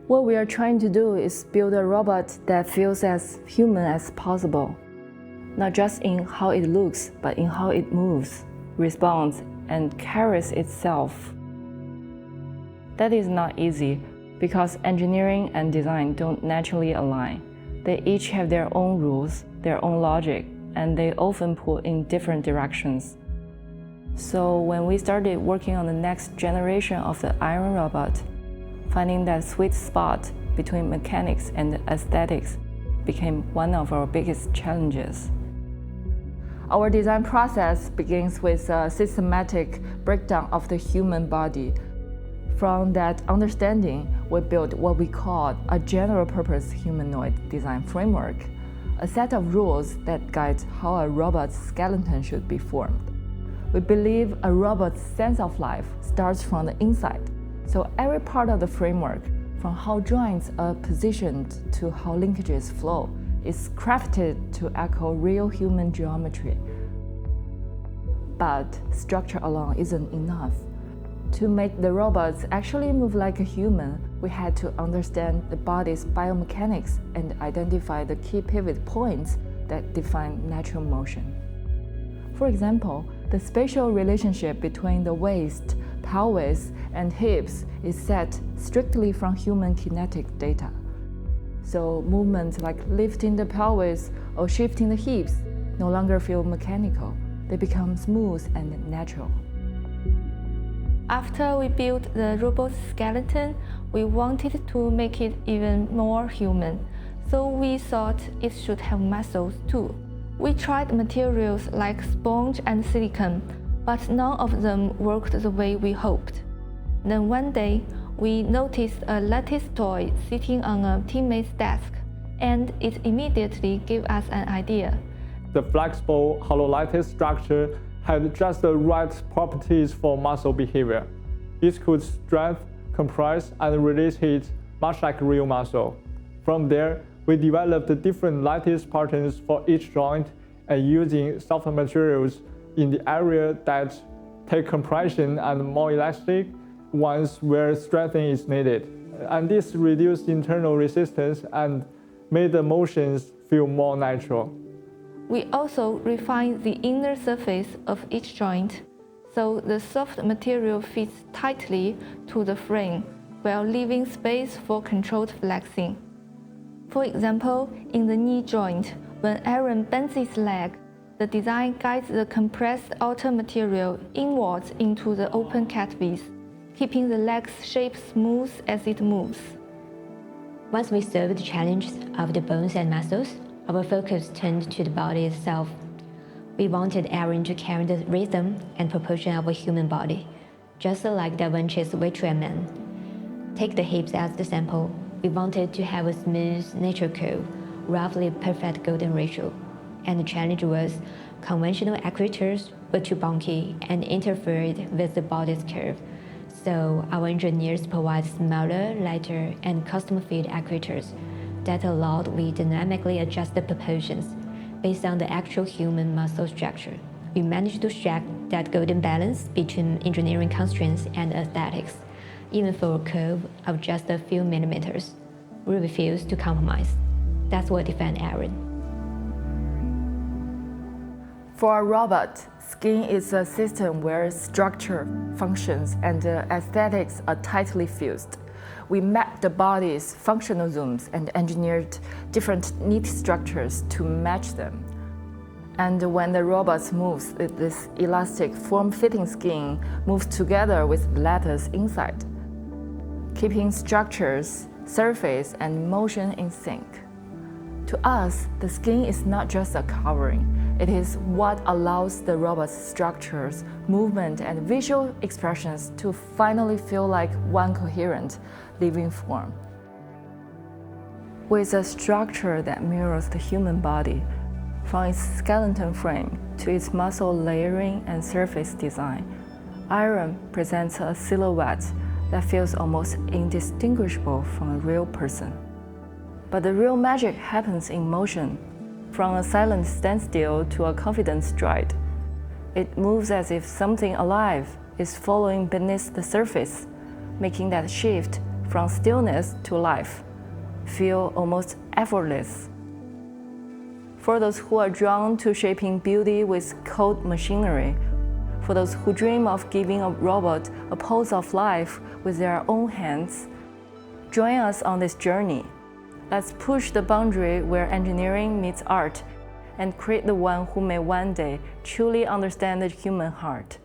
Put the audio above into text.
What we are trying to do is build a robot that feels as human as possible, not just in how it looks, but in how it moves, responds, and carries itself. That is not easy because engineering and design don't naturally align. They each have their own rules, their own logic, and they often pull in different directions. So when we started working on the next generation of the Iron robot, finding that sweet spot between mechanics and aesthetics became one of our biggest challenges. Our design process begins with a systematic breakdown of the human body. From that understanding, we built what we call a general-purpose humanoid design framework, a set of rules that guide how a robot's skeleton should be formed. We believe a robot's sense of life starts from the inside, so every part of the framework, from how joints are positioned to how linkages flow, is crafted to echo real human geometry. But structure alone isn't enough. To make the robots actually move like a human, we had to understand the body's biomechanics and identify the key pivot points that define natural motion. For example, the spatial relationship between the waist, pelvis, and hips is set strictly from human kinetic data. So movements like lifting the pelvis or shifting the hips no longer feel mechanical. They become smooth and natural. After we built the robot's skeleton, we wanted to make it even more human, so we thought it should have muscles too. We tried materials like sponge and silicone, but none of them worked the way we hoped. Then one day, we noticed a lattice toy sitting on a teammate's desk, and it immediately gave us an idea. The flexible hollow lattice structure had just the right properties for muscle behavior. It could stretch, compress, and release heat much like real muscle. From there, we developed different lattice patterns for each joint and using softer materials in the area that take compression and more elastic ones where strengthening is needed. And this reduced internal resistance and made the motions feel more natural. We also refined the inner surface of each joint, so the soft material fits tightly to the frame while leaving space for controlled flexing. For example, in the knee joint, when Aaron bends his leg, the design guides the compressed outer material inwards into the open cavities, keeping the leg's shape smooth as it moves. Once we solved the challenges of the bones and muscles, our focus turned to the body itself. We wanted Aaron to carry the rhythm and proportion of a human body, just like Da Vinci's Virtual Man. Take the hips as the sample. We wanted to have a smooth, natural curve, roughly perfect golden ratio. And the challenge was conventional actuators were too bulky and interfered with the body's curve. So our engineers provide smaller, lighter, and custom-fit actuators that allowed we dynamically adjust the proportions based on the actual human muscle structure. We managed to strike that golden balance between engineering constraints and aesthetics, even for a curve of just a few millimeters. We refused to compromise. That's what defined Aaron. For a robot, skin is a system where structure, functions, and aesthetics are tightly fused. We mapped the body's functional zooms and engineered different neat structures to match them. And when the robot moves, this elastic, form-fitting skin moves together with lattice inside, keeping structures, surface, and motion in sync. To us, the skin is not just a covering. It is what allows the robot's structures, movement, and visual expressions to finally feel like one coherent, living form. With a structure that mirrors the human body, from its skeleton frame to its muscle layering and surface design, Iron presents a silhouette that feels almost indistinguishable from a real person. But the real magic happens in motion, from a silent standstill to a confident stride. It moves as if something alive is following beneath the surface, making that shift from stillness to life, feel almost effortless. For those who are drawn to shaping beauty with cold machinery, for those who dream of giving a robot a pulse of life with their own hands, join us on this journey. Let's push the boundary where engineering meets art and create the one who may one day truly understand the human heart.